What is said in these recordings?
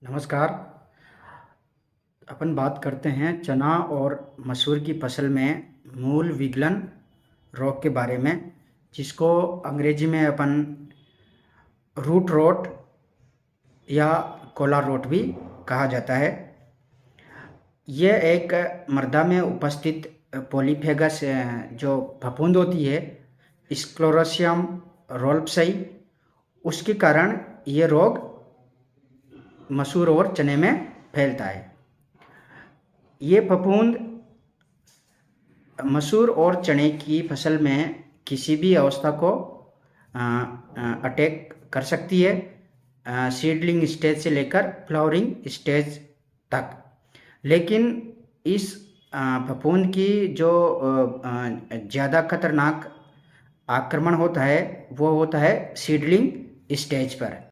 नमस्कार। अपन बात करते हैं चना और मसूर की फसल में मूल विगलन रोग के बारे में, जिसको अंग्रेजी में अपन रूट रोट या कोला रोट भी कहा जाता है। यह एक मृदा में उपस्थित पॉलीफेगस जो फफूंद होती है, स्क्लेरोसियम रोल्प्सई, उसके कारण ये रोग मसूर और चने में फैलता है। ये फफूंद मसूर और चने की फसल में किसी भी अवस्था को अटैक कर सकती है, सीडलिंग स्टेज से लेकर फ्लावरिंग स्टेज तक। लेकिन इस फफूंद की जो ज़्यादा खतरनाक आक्रमण होता है वो होता है सीडलिंग स्टेज पर।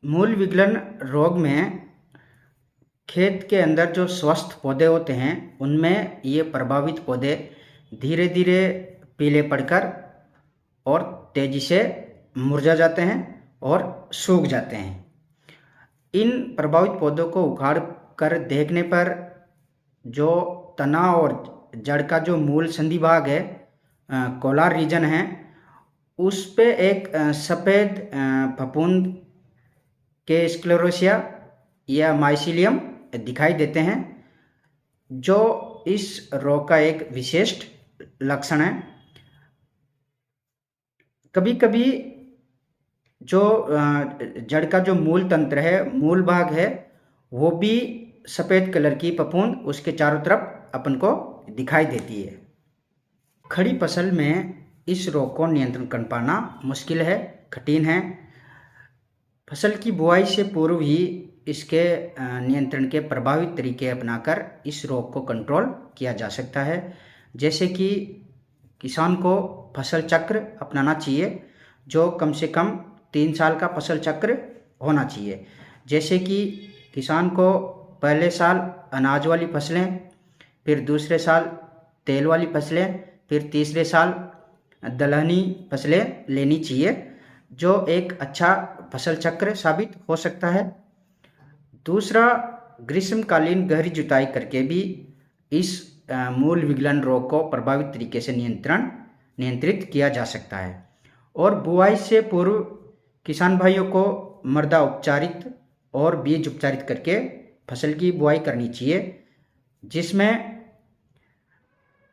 मूल विगलन रोग में खेत के अंदर जो स्वस्थ पौधे होते हैं उनमें ये प्रभावित पौधे धीरे धीरे पीले पड़कर और तेज़ी से मुरझा जाते हैं और सूख जाते हैं। इन प्रभावित पौधों को उखाड़ कर देखने पर जो तना और जड़ का जो मूल संधि भाग है, कोलार रीजन है, उस पे एक सफ़ेद फफूंद के स्क्लेरोसिया या माइसीलियम दिखाई देते हैं, जो इस रोग का एक विशिष्ट लक्षण है। कभी कभी जो जड़ का जो मूल तंत्र है, मूल भाग है, वो भी सफ़ेद कलर की फफूंद उसके चारों तरफ अपन को दिखाई देती है। खड़ी फसल में इस रोग को नियंत्रण कर पाना मुश्किल है, कठिन है। फसल की बुआई से पूर्व ही इसके नियंत्रण के प्रभावी तरीके अपनाकर इस रोग को कंट्रोल किया जा सकता है। जैसे कि किसान को फसल चक्र अपनाना चाहिए, जो कम से कम 3 साल का फसल चक्र होना चाहिए। जैसे कि किसान को पहले साल अनाज वाली फसलें, फिर दूसरे साल तेल वाली फसलें, फिर तीसरे साल दलहनी फसलें लेनी चाहिए, जो एक अच्छा फसल चक्र साबित हो सकता है। दूसरा, ग्रीष्मकालीन गहरी जुताई करके भी इस मूल विगलन रोग को प्रभावित तरीके से नियंत्रित किया जा सकता है। और बुआई से पूर्व किसान भाइयों को मृदा उपचारित और बीज उपचारित करके फसल की बुआई करनी चाहिए, जिसमें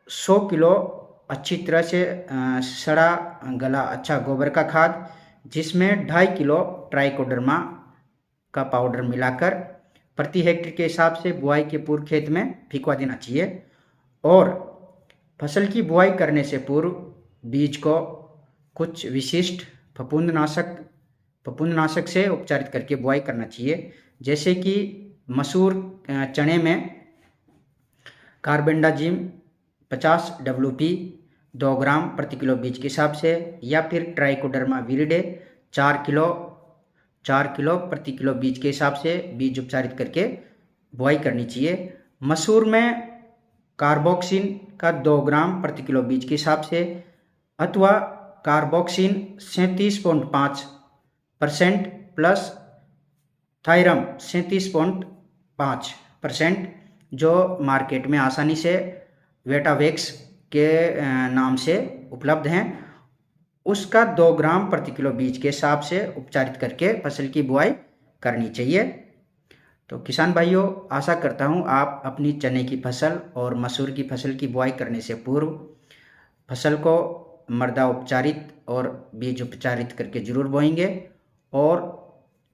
100 किलो अच्छी तरह से सड़ा गला अच्छा गोबर का खाद, जिसमें 2.5 किलो ट्राइकोडर्मा का पाउडर मिलाकर प्रति हेक्टेयर के हिसाब से बुआई के पूर्व खेत में फेंकवा देना चाहिए। और फसल की बुआई करने से पूर्व बीज को कुछ विशिष्ट फफूंदनाशक से उपचारित करके बुआई करना चाहिए। जैसे कि मसूर चने में कार्बेंडाजिम 50 WP 2 ग्राम प्रति किलो बीज के हिसाब से, या फिर ट्राइकोडर्मा विरिडे 4 किलो प्रति किलो बीज के हिसाब से बीज उपचारित करके बुआई करनी चाहिए। मसूर में कार्बोक्सिन का 2 ग्राम प्रति किलो बीज के हिसाब से, अथवा कार्बोक्सिन 37.5% प्लस थायरम 37.5%, जो मार्केट में आसानी से वेटावेक्स के नाम से उपलब्ध हैं, उसका 2 ग्राम प्रति किलो बीज के हिसाब से उपचारित करके फसल की बुआई करनी चाहिए। तो किसान भाइयों, आशा करता हूँ आप अपनी चने की फसल और मसूर की फसल की बुआई करने से पूर्व फसल को मृदा उपचारित और बीज उपचारित करके जरूर बोएंगे। और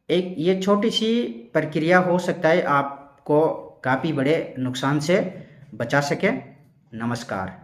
एक ये छोटी सी प्रक्रिया हो सकता है आपको काफ़ी बड़े नुकसान से बचा सके। नमस्कार।